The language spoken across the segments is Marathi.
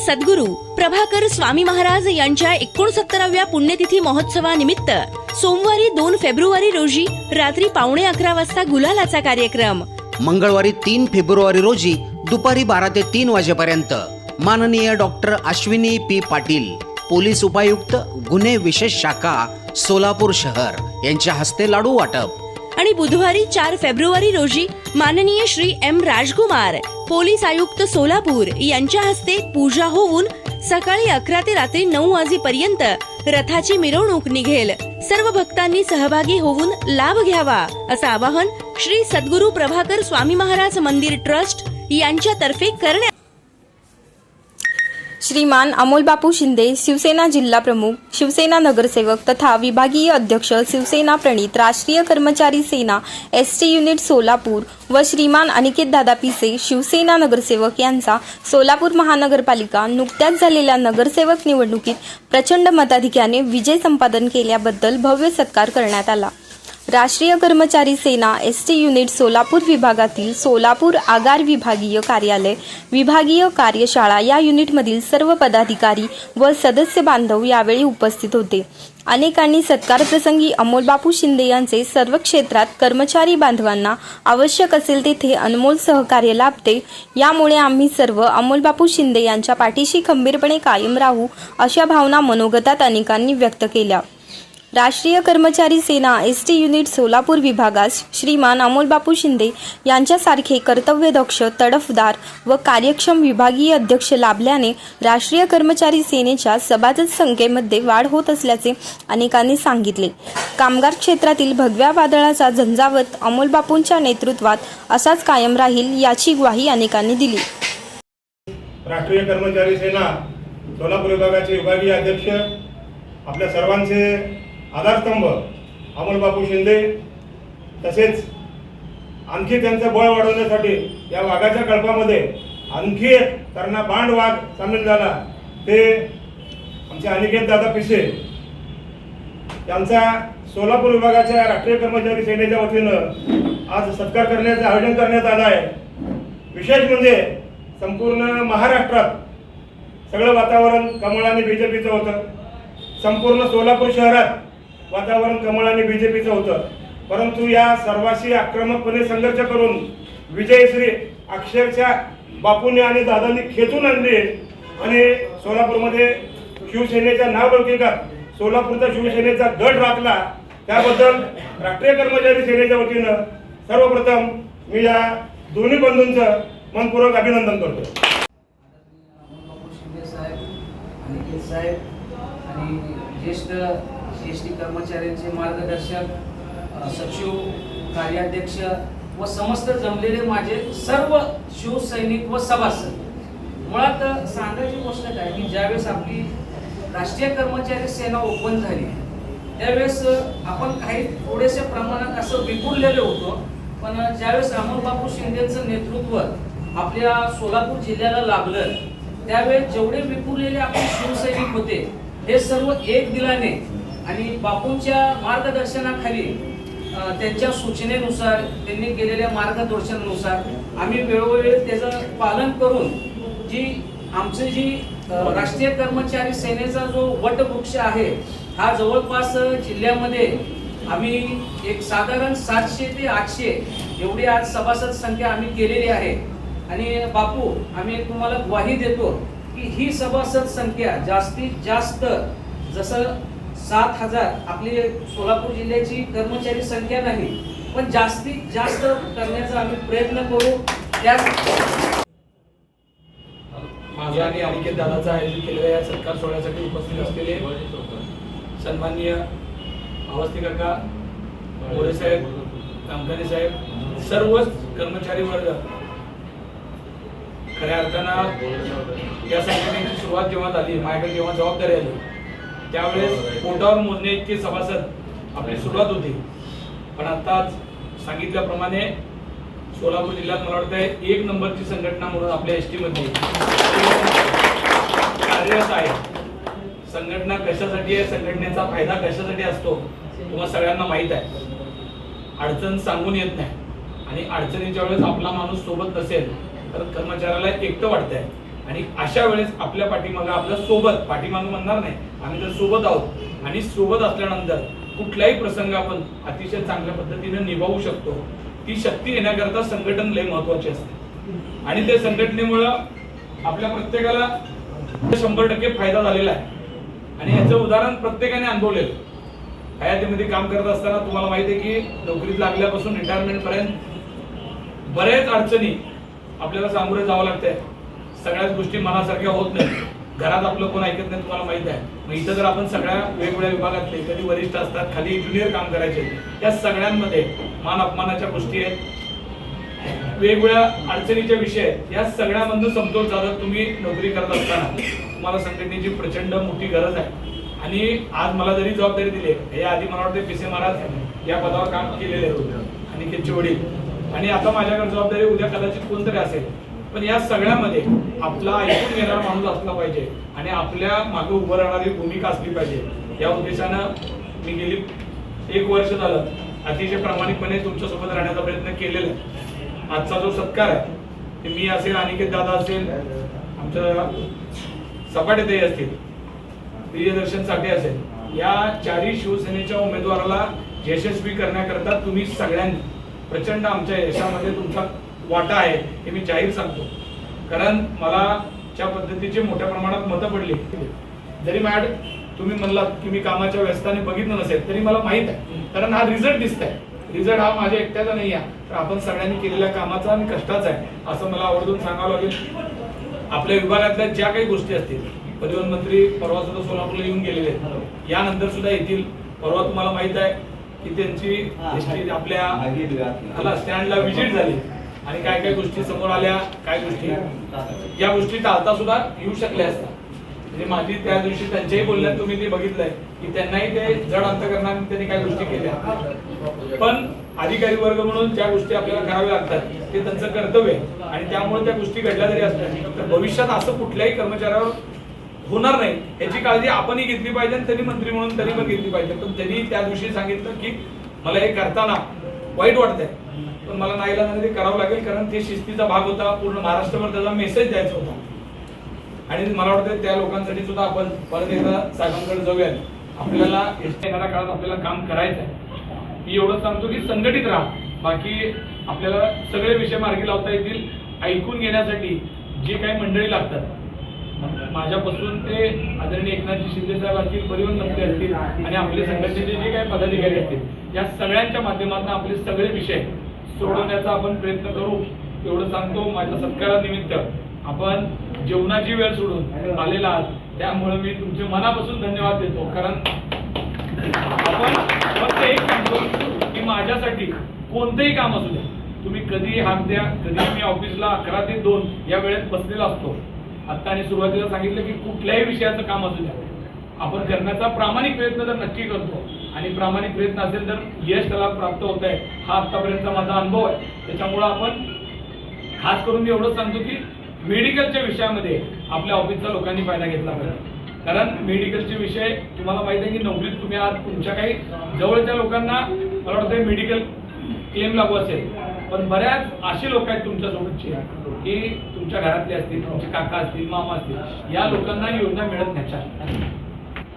सद्गुरू प्रभाकर स्वामी महाराज यांच्या 69व्या पुण्यतिथी महोत्सवानिमित्त सोमवारी 2 फेब्रुवारी रोजी रात्री 11:15 वाजता गुलालाचा कार्यक्रम। मंगळवारी 3 फेब्रुवारी रोजी दुपारी 12 ते 3 वाजेपर्यंत माननीय doctor Ashwini P Patil, police उपायुक्त गुन्हे विशेष शाखा सोलापूर शहर यांच्या हस्ते लाडू वाटप। आणि बुधवारी 4 फेब्रुवारी रोजी माननीय श्री एम राजकुमार, पोलीस आयुक्त सोलापूर यांच्या हस्ते पूजा होऊन सकाळी 11 ते रात्री 9 वाजेपर्यंत रथाची मिरवणूक निघेल। सर्व भक्तांनी सहभागी होऊन लाभ घ्यावा असं आवाहन श्री सद्गुरू प्रभाकर स्वामी महाराज मंदिर ट्रस्ट यांच्यातर्फे करण्यात। श्रीमान अमोल बापू शिंदे, शिवसेना जिल्हा प्रमुख, शिवसेना नगरसेवक तथा विभागीय अध्यक्ष शिवसेना प्रणित, राष्ट्रीय कर्मचारी सेना एसटी युनिट सोलापूर व श्रीमान अनिकेत दादा पिसे, शिवसेना नगरसेवक यांचा सोलापूर महानगरपालिका नुकत्याच झालेल्या नगरसेवक निवडणुकीत प्रचंड मताधिक्याने विजय संपादन केल्याबद्दल भव्य सत्कार करण्यात आला। राष्ट्रीय कर्मचारी सेना एसटी युनिट सोलापूर विभागातील सोलापूर आगार विभागीय कार्यालय, विभागीय कार्यशाळा या युनिटमधील सर्व पदाधिकारी व सदस्य बांधव यावेळी उपस्थित होते। अनेकांनी सत्कार प्रसंगी अमोल बापू शिंदे यांचे सर्व क्षेत्रात कर्मचारी बांधवांना आवश्यक असेल तेथे अनमोल सहकार्य लाभते, यामुळे आम्ही सर्व अमोल बापू शिंदे यांच्या पाठीशी खंबीरपणे कायम राहू अशा भावना मनोगतात अनेकांनी व्यक्त केल्या। राष्ट्रीय कर्मचारी सेना एसटी युनिट सोलापूर विभागास श्रीमान अमोल बापू शिंदे यांच्यासारखे कर्तव्यदक्ष, तडफदार व कार्यक्षम विभागीय अध्यक्ष लाभल्याने राष्ट्रीय कर्मचारी सेनेच्या सभासद संख्येमध्ये वाढ होत असल्याचे अनेकांनी सांगितले। कामगार क्षेत्रातील भगव्या वादळाचा झंझावत अमोल बापूंच्या नेतृत्वात असाच कायम राहील याची ग्वाही अनेकांनी दिली। राष्ट्रीय कर्मचारी सेना सोलापूर विभागाचे विभागीय अध्यक्ष, आपल्या सर्वांचे आधारस्तंभ अमोल बापू शिंदे, तसेच आणखी त्यांचं बळ वाढवण्यासाठी या वाघाच्या कळपामध्ये आणखी एक त्यांना बांड वाघ सामील झाला, ते आमचे अनिकेत दादा पिसे यांचा सोलापूर विभागाच्या राष्ट्रीय कर्मचारी सेनेच्या वतीनं आज सत्कार करण्याचं आयोजन करण्यात आलं आहे। विशेष म्हणजे संपूर्ण महाराष्ट्रात सगळं वातावरण कमळ आणि बीजेपीचं होतं, संपूर्ण सोलापूर शहरात वातावरण कमळ आणि बीजेपीचं होतं, परंतु या सर्वांशी आक्रमकपणे संघर्ष करून विजयश्री अक्षरशः बापूंनी आणि दादांनी खेचून आणली आणि सोलापूरमध्ये शिवसेनेच्या नावलौकिकात सोलापूरचा शिवसेनेचा गड राखला। त्याबद्दल राष्ट्रीय कर्मचारी सेनेच्या वतीनं सर्वप्रथम मी या दोन्ही बंधूंचं मनपूर्वक अभिनंदन करतो। आणि ज्येष्ठ एसटी कर्मचाऱ्यांचे मार्गदर्शक, सचिव, कार्याध्यक्ष व समस्त जमलेले माझे सर्व शिवसैनिक व सभासद, मुळात सांगायची गोष्ट काय की ज्यावेळेस आपली राष्ट्रीय कर्मचारी सेना ओपन झाली त्यावेळेस आपण काही थोडेसे प्रमाणात असं विखुरलेले होतो, पण ज्यावेळेस अमोल बापू शिंदेचं नेतृत्व आपल्या सोलापूर जिल्ह्याला लाभलं त्यावेळेस जेवढे विखुरलेले आपण शिवसैनिक होते हे सर्व एक दिलाने आणि बापूंच्या मार्गदर्शनाखाली त्यांच्या सूचनेनुसार, त्यांनी केलेल्या मार्गदर्शनानुसार आम्ही वेळोवेळी त्याचं पालन करून आमची जी राष्ट्रीय कर्मचारी सेनेचा जो वटवृक्ष आहे हा जवळपास जिल्ह्यामध्ये आम्ही एक साधारण 700 ते 800 एवढी आज सभासद संख्या आम्ही केलेली आहे। आणि बापू, आम्ही तुम्हाला ग्वाही देतो की ही सभासद संख्या जास्तीत जास्त, जसं 7000 आपली सोलापूर जिल्ह्याची कर्मचारी संख्या नाही, पण जास्तीत जास्त करण्याचा आम्ही प्रयत्न करू। त्याच माझा आणि अनिकेत दादाचा आयोजित केलेल्या या सत्कार सोहळ्यासाठी उपस्थित असलेले सन्माननीय अवस्थी काका, मोरे साहेब, कामकानी साहेब, सर्वच कर्मचारी वर्ग, खऱ्या अर्थानं या संघटनेची सुरुवात जेव्हा झाली, माझ्याकडे जेव्हा जबाबदारी आली त्यावेळेस पोटावर मोजणे इतके सभासद आपली सुरुवात होती, पण आता सांगितल्याप्रमाणे सोलापूर जिल्ह्यात मला वाटतं 1 नंबरची संघटना म्हणून आपल्या एसटी मध्ये कार्यरत आहे। संघटना कशासाठी आहे, संघटनेचा फायदा कशासाठी असतो तुम्हाला सगळ्यांना माहीत आहे। अडचण सांगून येत नाही आणि अडचणीच्या वेळेस आपला माणूस सोबत नसेल तर कर्मचाऱ्याला एकटं वाटतंय। आणि अशा वेळेस आपल्या पाठीमागं आपल्या सोबत, पाठीमागं म्हणणार नाही, आम्ही तर सोबत आहोत आणि सोबत असल्यानंतर कुठलाही प्रसंग आपण अतिशय चांगल्या पद्धतीने निभावू शकतो. ती शक्ती येण्याकरता संघटन लय महत्वाची असते आणि त्या संघटनेमुळं आपल्या प्रत्येकाला 100% फायदा झालेला आहे आणि याचं उदाहरण प्रत्येकाने अनुभवलेलं. हयातीमध्ये काम करत असताना तुम्हाला माहिती आहे की नोकरीत लागल्यापासून रिटायरमेंट पर्यंत बऱ्याच अडचणी आपल्याला सामोरे जावं लागतंय. सगळ्याच गोष्टी मनासारख्या होत नाही. घरात आपलं कोण ऐकत नाही, तुम्हाला माहित आहे. मग इथं जर आपण सगळ्या वेगवेगळ्या विभागातले, कधी वरिष्ठ असतात, खाली ज्युनियर काम करायचे, या सगळ्यांमध्ये मान अपमानाच्या गोष्टी आहेत, वेगवेगळ्या अडचणीचे विषय आहेत. या सगळ्यामधून समतोल साधत तुम्ही नोकरी करत असताना तुम्हाला संघटनेची प्रचंड मोठी गरज आहे. आणि आज मला जरी जबाबदारी दिली आहे, या आधी मला वाटते पिसे महाराज या पदावर काम केलेले आणि त्यांचे वडील, आणि आता माझ्याकडे जबाबदारी उद्या कदाचित कोणतरी असेल. पण या सगळ्यामध्ये आपला ऐकून घेणारा माणूस असला पाहिजे आणि आपल्या मागे उभं राहणारी भूमिका असली पाहिजे. या उद्देशानं मी गेली 1 वर्ष झालं अतिशय प्रामाणिकपणे तुमच्यासोबत राहण्याचा प्रयत्न केलेला आहे. आजचा जो सत्कार आहे ते मी असेल, अनिकेत दादा असेल, आमच्या सपाटे असतील, प्रियदर्शन साठे असेल, या 4 शिवसेनेच्या उमेदवाराला यशस्वी करण्याकरता तुम्ही सगळ्यांनी प्रचंड आमच्या यशामध्ये तुमचा वाटा आहे हे मी जाहीर सांगतो. कारण मला ज्या पद्धतीचे मोठ्या प्रमाणात मतं पडली, जरी मॅड तुम्ही म्हणलात की मी कामाच्या व्यस्ताने बघितलं नसेल तरी मला माहित आहे. कारण हा रिझल्ट दिसतंय. रिझल्ट हा माझ्या एकट्याचा नाही आहे, तर आपण सगळ्यांनी केलेल्या कामाचा आणि कष्टाचा आहे असं मला आवर्जून सांगावं लागेल. आपल्या विभागातल्या ज्या काही गोष्टी असतील, परिवहन मंत्री परवा सुद्धा सोलापूरला येऊन गेलेले आहेत, यानंतर सुद्धा येतील. परवा तुम्हाला माहित आहे की त्यांची आपल्या स्टँडला व्हिजिट झाली आणि काय काय गोष्टी समोर आल्या, काय गोष्टी या गोष्टी टाळता सुद्धा येऊ शकल्या असतात. म्हणजे माझी त्या दिवशी त्यांच्याही बोलण्यात तुम्ही ते बघितलंय की त्यांनाही ते जड अंतकरणाने त्यांनी काही गोष्टी केल्या. पण अधिकारी वर्ग म्हणून ज्या गोष्टी आपल्याला कराव्या लागतात ते त्यांचं कर्तव्य आहे आणि त्यामुळे त्या गोष्टी घडल्या जरी असतात तर भविष्यात असं कुठल्याही कर्मचाऱ्यावर होणार नाही याची काळजी आपणही घेतली पाहिजे. त्यांनी मंत्री म्हणून त्यांनी पण घेतली पाहिजे. पण त्यांनी त्या दिवशी सांगितलं की मला हे करताना वाईट वाटतंय, पण मला नाईलाजाने ते करावं लागेल, कारण ते शिस्तीचा भाग होता. पूर्ण महाराष्ट्रभर त्याचा मेसेज द्यायचा होता आणि मला वाटतं त्या लोकांसाठी सुद्धा आपण परत एकदा साहेबांकडे जाऊया. आपल्याला येणाऱ्या काळात आपल्याला काम करायचं आहे. मी एवढंच सांगतो की संघटित राहा. बाकी आपल्याला सगळे विषय मार्गी लावता येतील. ऐकून घेण्यासाठी जे काही मंडळी लागतात, माझ्यापासून ते आदरणीय एकनाथजी शिंदे साहेब असतील, परिवहन मंत्री असतील आणि आपले संघटनेचे जे काही पदाधिकारी असतील, या सगळ्यांच्या माध्यमातून आपले सगळे विषय सोडवण्याचा आपण प्रयत्न करू एवढं सांगतो. माझ्या सत्कारानिमित्त आपण जेवणाची वेळ सोडून आलेला आहात, त्यामुळे मी तुमचे मनापासून धन्यवाद देतो. कारण आपण फक्त एक सांगतो की माझ्यासाठी कोणतंही काम असू द्या, तुम्ही कधी हाक द्या. कधी मी ऑफिसला 11 ते 2 या वेळेत बसलेला असतो. आता आणि सुरुवातीला सांगितलं की कुठल्याही विषयाचं काम असू द्या, आपण करण्याचा प्रामाणिक प्रयत्न तर नक्की करतो आणि प्रामाणिक प्रयत्न असेल तर यश त्याला प्राप्त होत आहे. हा आतापर्यंतचा माझा अनुभव आहे. त्याच्यामुळं आपण खास करून मी एवढंच सांगतो की मेडिकलच्या विषयामध्ये आपल्या ऑफिसच्या लोकांनी फायदा घेतला पाहिजे. कारण मेडिकलचे विषय तुम्हाला माहिती आहे की नोकरीत तुम्ही आज तुमच्या काही जवळच्या लोकांना मला वाटतं मेडिकल क्लेम लागू असेल, पण बऱ्याच असे लोक आहेत तुमच्यासोबतचे की तुमच्या घरातले असतील, तुमचे काका असतील, मामा असतील, या लोकांना योजना मिळत नाही.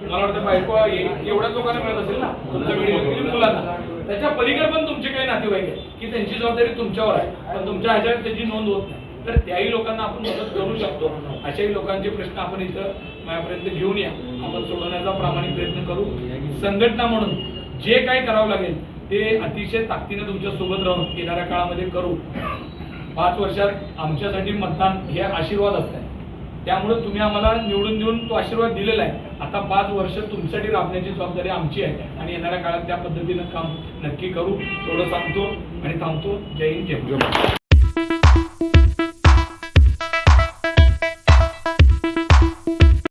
मला वाटतं बायको एवढ्याच लोकांना मिळत असेल ना तुमच्या मेडिकल मुलांना. त्याच्या पलीकडे पण तुमचे काही नातेवाईक आहेत की त्यांची जबाबदारी तुमच्यावर आहे, पण तुमच्या ह्याच्यावर त्याची नोंद होत नाही. तर त्याही लोकांना आपण मदत करू शकतो. अशाही लोकांचे प्रश्न आपण इथं माझ्यापर्यंत घेऊन या, आपण सोडवण्याचा प्रामाणिक प्रयत्न करू. संघटना म्हणून जे काही करावं लागेल ते अतिशय ताकदीने तुमच्या सोबत राहून येणाऱ्या काळामध्ये करू. 5 वर्षात आमच्यासाठी मतदान हे आशीर्वाद असतात, त्यामुळे तुम्ही आम्हाला निवडून देऊन तो आशीर्वाद दिलेला आहे. आता 5 वर्ष तुमच्यासाठी राबण्याची जबाबदारी आमची आहे आणि येणाऱ्या काळात त्या पद्धतीनं काम नक्की करू एवढं सांगतो आणि थांबतो. जय हिंद, जय महाराष्ट्र.